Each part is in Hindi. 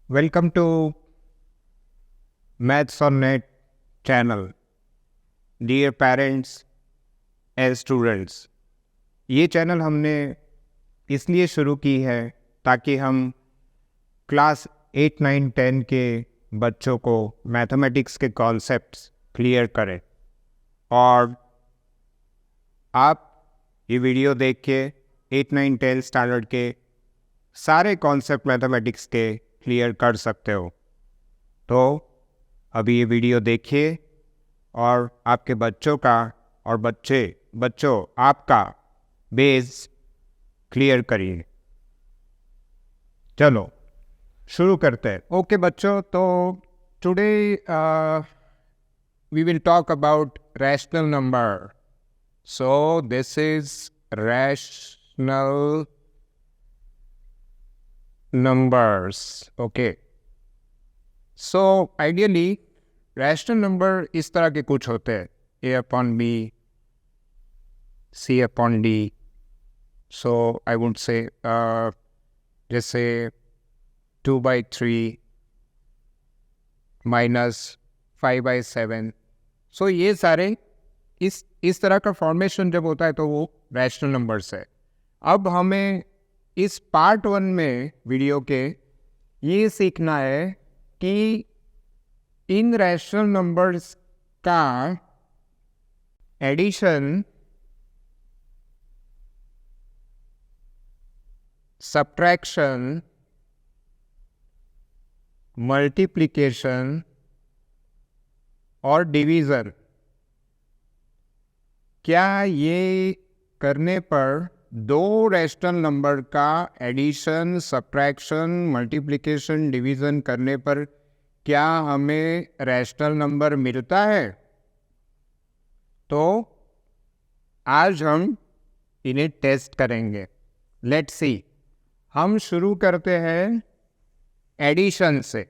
Welcome to Maths on Net channel. Dear parents and students, ये चैनल हमने इसलिए शुरू की है ताकि हम क्लास 8, 9, 10 के बच्चों को मैथमेटिक्स के कॉन्सेप्ट्स क्लियर करें और आप ये वीडियो देख के 8, 9, 10 स्टैंडर्ड के सारे कॉन्सेप्ट मैथमेटिक्स के क्लियर कर सकते हो। तो अभी ये वीडियो देखिए और आपके बच्चों का और बच्चों आपका बेस क्लियर करिए। चलो शुरू करते हैं। ओके बच्चों, तो today we will talk about rational number. So this is rational numbers. Okay, so ideally rational number इस तरह के कुछ होते हैं, a upon b, c upon d. So I would say जैसे 2/3 minus 5/7. So ये सारे इस तरह का फॉर्मेशन जब होता है तो वो रैशनल नंबर्स है। अब हमें इस पार्ट 1 में वीडियो के ये सीखना है कि इन रैशनल नंबर्स का एडिशन, सब्ट्रैक्शन, मल्टीप्लिकेशन और डिवीज़न, क्या ये करने पर दो रैशनल नंबर का एडिशन, सब्ट्रैक्शन, मल्टीप्लिकेशन, डिवीज़न करने पर क्या हमें रैशनल नंबर मिलता है? तो आज हम इन्हें टेस्ट करेंगे। Let's see. हम शुरू करते हैं एडिशन से।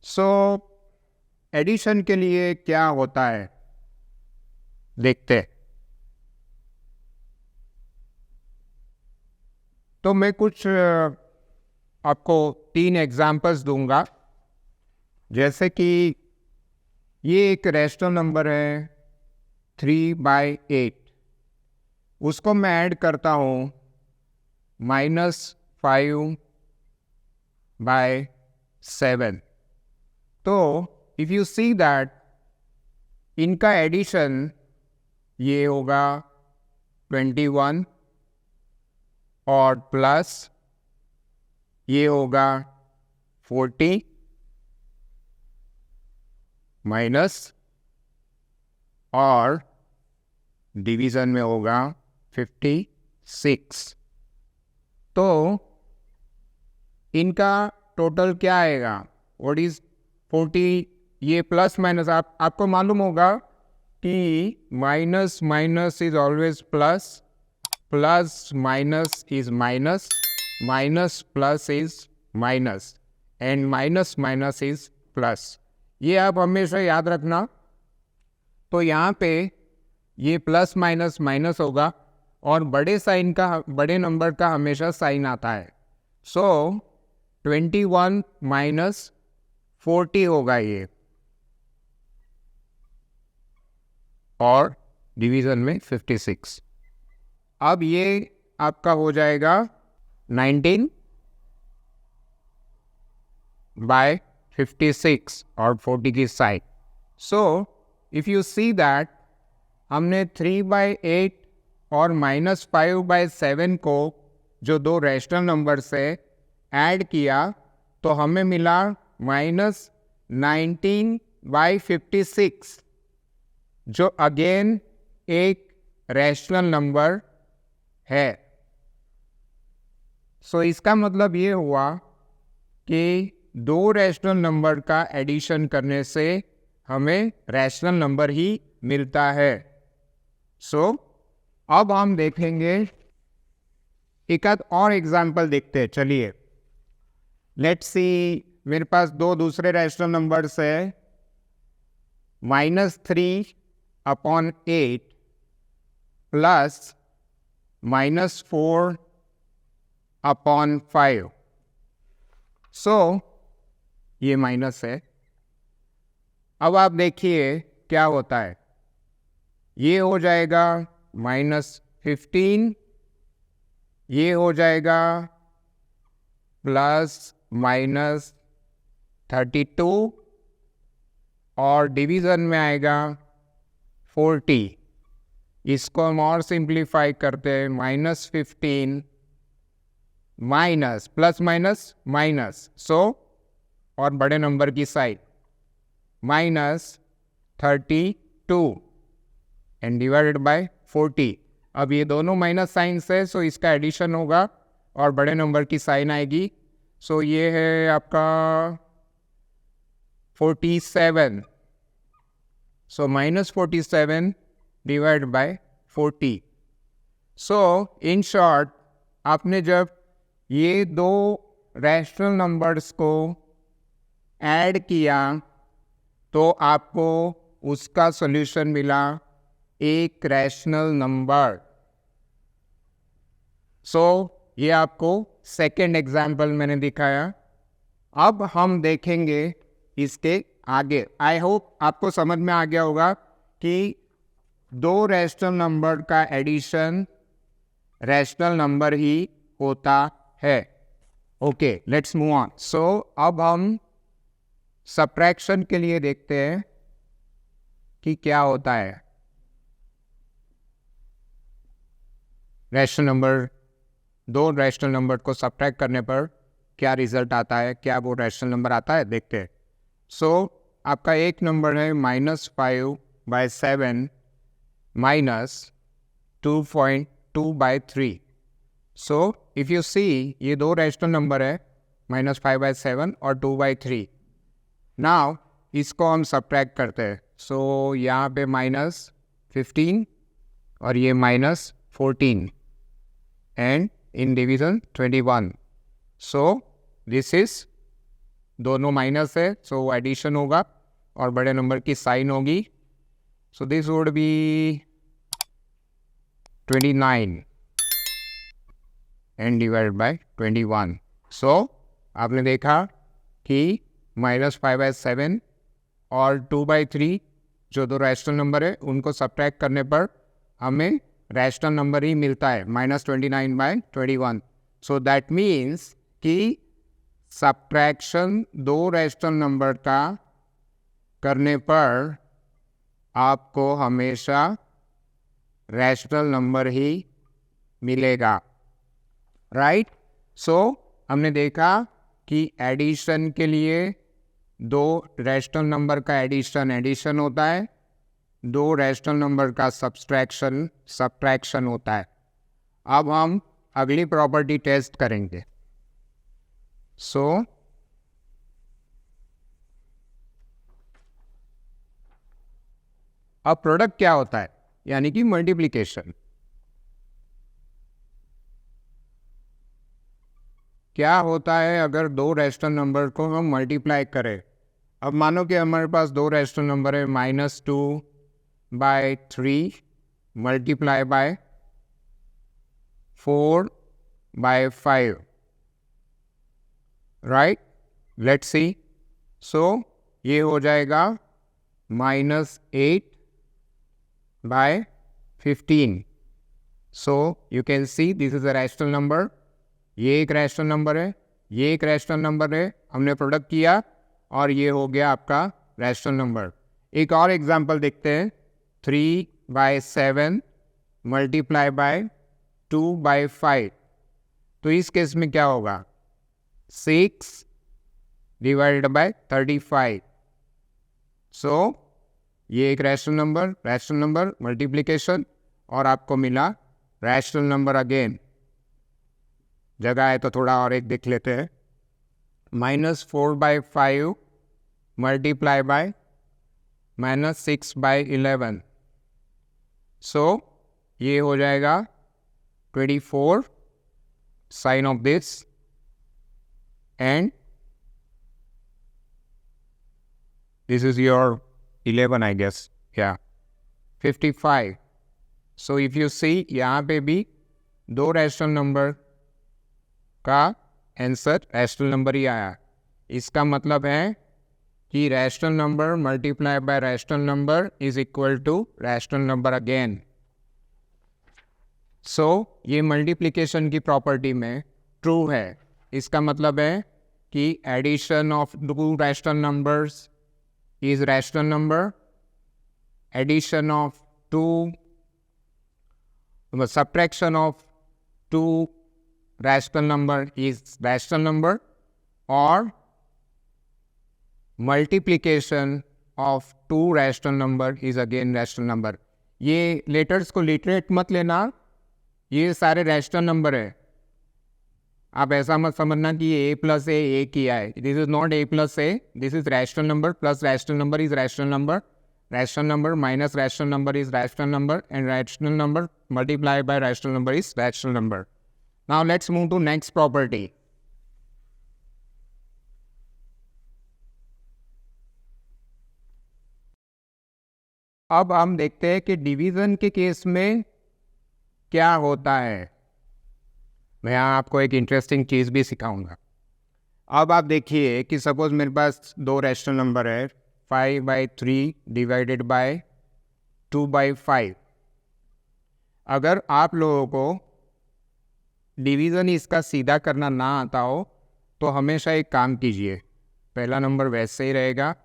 सो एडिशन के लिए क्या होता है देखते हैं। तो मैं कुछ आपको 3 एग्जाम्पल्स दूंगा। जैसे कि ये एक रैशनल नंबर है 3/8, उसको मैं ऐड करता हूँ -5/7। तो इफ़ यू सी दैट इनका एडिशन ये होगा 21 और प्लस ये होगा 40 माइनस और डिवीज़न में होगा 56। तो इनका टोटल क्या आएगा? What is 40? ये प्लस माइनस आपको मालूम होगा कि minus minus is always plus, plus minus is minus, minus plus is minus and minus minus is plus. ये आप हमेशा याद रखना। तो यहाँ पे ये प्लस माइनस माइनस होगा और बड़े नंबर का हमेशा साइन आता है। सो 21 माइनस 40 होगा ये, और डिवीज़न में 56। अब ये आपका हो जाएगा 19/56 और 40 की side. So if you see that हमने 3/8 और -5/7 को जो दो रैशनल नंबर से ऐड किया तो हमें मिला -19/56, जो अगेन एक रैशनल नंबर है। सो इसका मतलब ये हुआ कि दो रैशनल नंबर का एडिशन करने से हमें रैशनल नंबर ही मिलता है। सो अब हम देखेंगे एक आध और एग्जाम्पल देखते हैं। चलिए लेट्स सी। मेरे पास दो दूसरे रैशनल नंबर्स है, -3/8 प्लस -4/5। सो ये माइनस है। अब आप देखिए क्या होता है, ये हो जाएगा -15, ये हो जाएगा +-32 और डिवीज़न में आएगा 40। इसको हम और सिंप्लीफाई करते हैं, -15 माइनस प्लस माइनस माइनस, सो और बड़े नंबर की साइड -32 एंड डिवाइडेड बाय 40। अब ये दोनों माइनस साइंस है, सो इसका एडिशन होगा और बड़े नंबर की साइन आएगी। सो ये है आपका 47, सो -47 divide by 40। So in short, आपने जब ये दो रैशनल नंबर्स को ऐड किया तो आपको उसका सॉल्यूशन मिला एक रैशनल नंबर। सो ये आपको सेकेंड एग्जाम्पल मैंने दिखाया। अब हम देखेंगे इसके आगे। आई होप आपको समझ में आ गया होगा कि दो रैशनल नंबर का एडिशन रैशनल नंबर ही होता है। Okay, let's move on. So अब हम सब्ट्रैक्शन के लिए देखते हैं कि क्या होता है। रैशनल नंबर, दो रैशनल नंबर को सब्ट्रैक्ट करने पर क्या रिजल्ट आता है, क्या वो रैशनल नंबर आता है, देखते हैं। सो आपका एक नंबर है -5/7 -2.2/3। सो इफ़ यू सी, ये दो रैशनल नंबर है, -5/7 और 2/3। नाउ इसको हम सब्ट्रैक्ट करते हैं। सो यहाँ पे -15 और ये -14 and in division 21। So this is, दोनों माइनस है, सो एडिशन होगा और बड़े नंबर की साइन होगी। So this would be 29 and divide by 21। सो आपने देखा कि -5/7 और 2/3 जो दो रैशनल नंबर है उनको सब्ट्रैक्ट करने पर हमें रैशनल नंबर ही मिलता है, -29/21। सो दैट मीन्स कि सब्ट्रैक्शन दो रैशनल नंबर का करने पर आपको हमेशा रैशनल नंबर ही मिलेगा, राइट। सो हमने देखा कि एडिशन के लिए दो रैशनल नंबर का एडिशन होता है, दो रैशनल नंबर का सब्ट्रैक्शन होता है। अब हम अगली प्रॉपर्टी टेस्ट करेंगे। सो अब प्रोडक्ट क्या होता है, यानी कि मल्टीप्लिकेशन। क्या होता है अगर दो रैशनल नंबर को हम मल्टीप्लाई करें। अब मानो कि हमारे पास दो रैशनल नंबर है, -2/3 multiply by 4/5, right. Let's see. So ये हो जाएगा -8/15। So you can see this is a rational number. ये एक रैशनल नंबर है, ये एक रैशनल नंबर है, हमने प्रोडक्ट किया और ये हो गया आपका रैशनल नंबर। एक और एग्जांपल देखते हैं, 3/7 मल्टीप्लाई बाय 2/5। तो इस केस में क्या होगा, 6 डिवाइडेड बाय 35। सो ये एक रैशनल नंबर मल्टीप्लिकेशन और आपको मिला रैशनल नंबर। अगेन जगह है तो थोड़ा और एक देख लेते हैं, -4/5 मल्टीप्लाई बाय -6/11। सो ये हो जाएगा 24 sign off this and this is your 11 I guess, या 55। सो इफ यू सी, यहाँ पे भी दो रैशनल नंबर का आंसर रैशनल नंबर ही आया। इसका मतलब है कि rational number multiply by rational number is equal to rational number again. So ये मल्टीप्लिकेशन की प्रॉपर्टी में ट्रू है। इसका मतलब है कि addition of two rational numbers is rational number, addition of two subtraction of two rational number is rational number, or multiplication of two rational number is again rational number। ये लेटर्स को लिटरेट मत लेना, ये सारे रैशनल नंबर है। आप ऐसा मत समझना कि ये a प्लस ए किया है। This is not a plus A, this is rational number plus rational number is rational number, rational number minus rational number is rational number, and rational number multiplied by rational number is rational number. Now let's move to next property. अब हम देखते हैं कि डिवीजन के केस में क्या होता है। मैं आपको एक इंटरेस्टिंग चीज़ भी सिखाऊंगा। अब आप देखिए कि सपोज मेरे पास दो रैशनल नंबर है, 5/3 डिवाइडेड बाय 2/5। अगर आप लोगों को डिवीज़न इसका सीधा करना ना आता हो तो हमेशा एक काम कीजिए, पहला नंबर वैसे ही रहेगा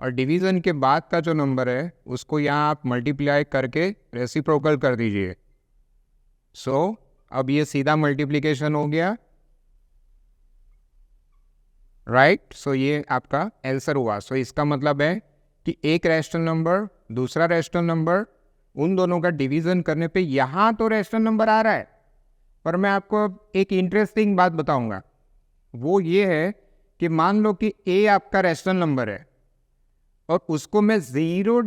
और डिवीज़न के बाद का जो नंबर है उसको यहाँ आप मल्टीप्लाई करके रेसिप्रोकल कर दीजिए। सो अब ये सीधा मल्टीप्लिकेशन हो गया, राइट। सो ये आपका आंसर हुआ। सो इसका मतलब है कि एक रैशनल नंबर दूसरा रैशनल नंबर, उन दोनों का डिवीजन करने पे यहाँ तो रैशनल नंबर आ रहा है, पर मैं आपको एक इंटरेस्टिंग बात बताऊंगा। वो ये है कि मान लो कि a आपका रैशनल नंबर है और उसको मैं जीरो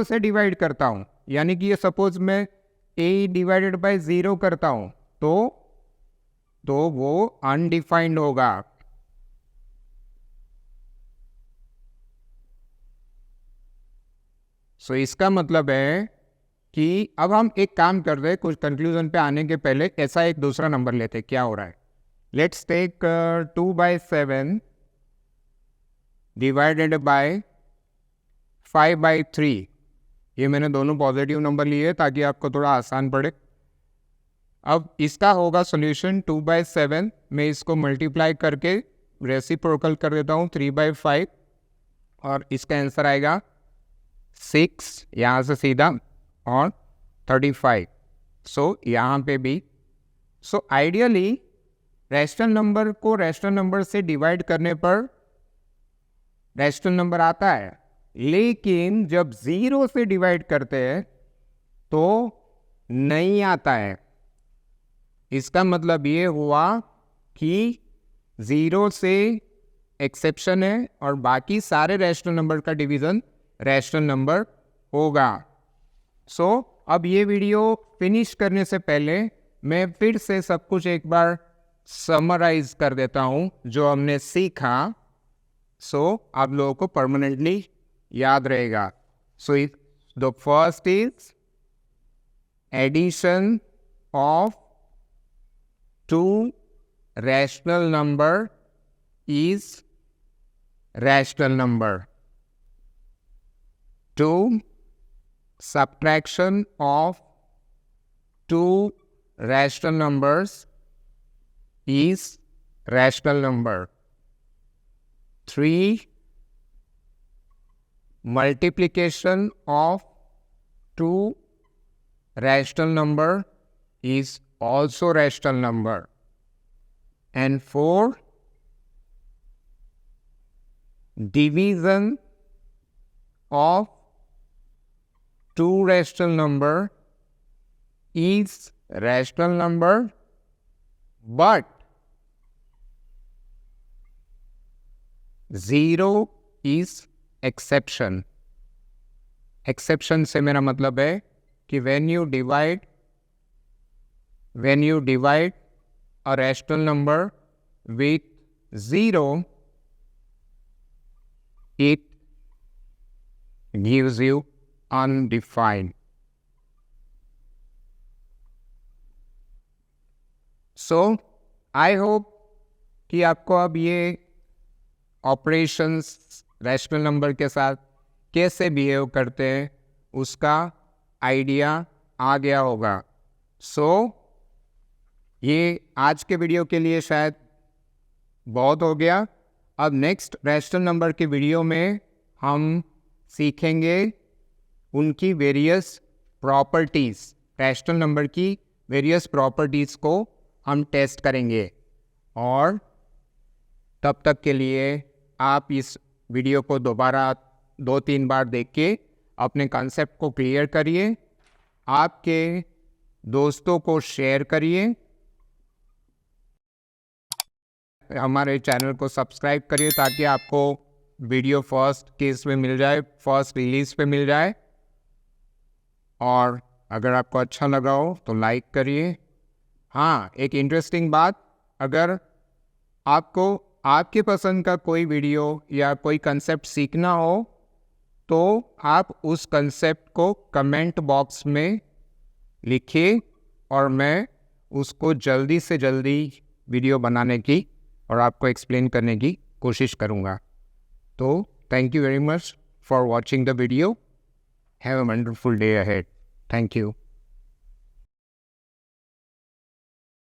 से डिवाइड करता हूँ, यानी कि ये सपोज मैं a डिवाइडेड बाय 0 करता हूँ तो वो अनडिफाइंड होगा। सो इसका मतलब है कि अब हम एक काम कर रहे हैं, कुछ कंक्लूजन पे आने के पहले ऐसा एक दूसरा नंबर लेते हैं, क्या हो रहा है। Let's take 2/7 divided by 5/3। ये मैंने दोनों पॉजिटिव नंबर लिए ताकि आपको थोड़ा आसान पड़े। अब इसका होगा सॉल्यूशन 2/7 में इसको मल्टीप्लाई करके रेसिप्रोकल कर देता हूँ 3/5 और इसका आंसर आएगा 6 यहाँ से सीधा और 35। सो यहाँ पे भी आइडियली रैशनल नंबर को रैशनल नंबर से डिवाइड करने पर रैशनल नंबर आता है, लेकिन जब 0 से डिवाइड करते हैं तो नहीं आता है। इसका मतलब ये हुआ कि 0 से एक्सेप्शन है और बाकी सारे रैशनल नंबर का डिवीजन रैशनल नंबर होगा। सो अब ये वीडियो फिनिश करने से पहले मैं फिर से सब कुछ एक बार समराइज कर देता हूँ जो हमने सीखा, सो आप लोगों को परमानेंटली याद रहेगा। So the first is addition of two rational number is rational number. 2. Subtraction of two rational numbers is rational number. 3. Multiplication of two rational number is also rational number. And 4. Division of two rational number is rational number, but 0 is exception. Exception से मेरा मतलब है कि when you divide a rational number with 0, it gives you undefined. So I hope कि आपको अब ये ऑपरेशंस रैशनल नंबर के साथ कैसे बिहेव करते हैं उसका आइडिया आ गया होगा। सो ये आज के वीडियो के लिए शायद बहुत हो गया। अब नेक्स्ट रैशनल नंबर के वीडियो में हम सीखेंगे उनकी वेरियस प्रॉपर्टीज़, रैशनल नंबर की वेरियस प्रॉपर्टीज़ को हम टेस्ट करेंगे। और तब तक के लिए आप इस वीडियो को दोबारा 2-3 बार देख के अपने कॉन्सेप्ट को क्लियर करिए, आपके दोस्तों को शेयर करिए, हमारे चैनल को सब्सक्राइब करिए ताकि आपको वीडियो फर्स्ट केस में मिल जाए, फर्स्ट रिलीज पे मिल जाए। और अगर आपको अच्छा लगा हो तो लाइक करिए। हाँ, एक इंटरेस्टिंग बात, अगर आपको आपके पसंद का कोई वीडियो या कोई कंसेप्ट सीखना हो तो आप उस कंसेप्ट को कमेंट बॉक्स में लिखिए और मैं उसको जल्दी से जल्दी वीडियो बनाने की और आपको एक्सप्लेन करने की कोशिश करूँगा। तो thank you very much for watching the video. Have a wonderful day ahead. Thank you.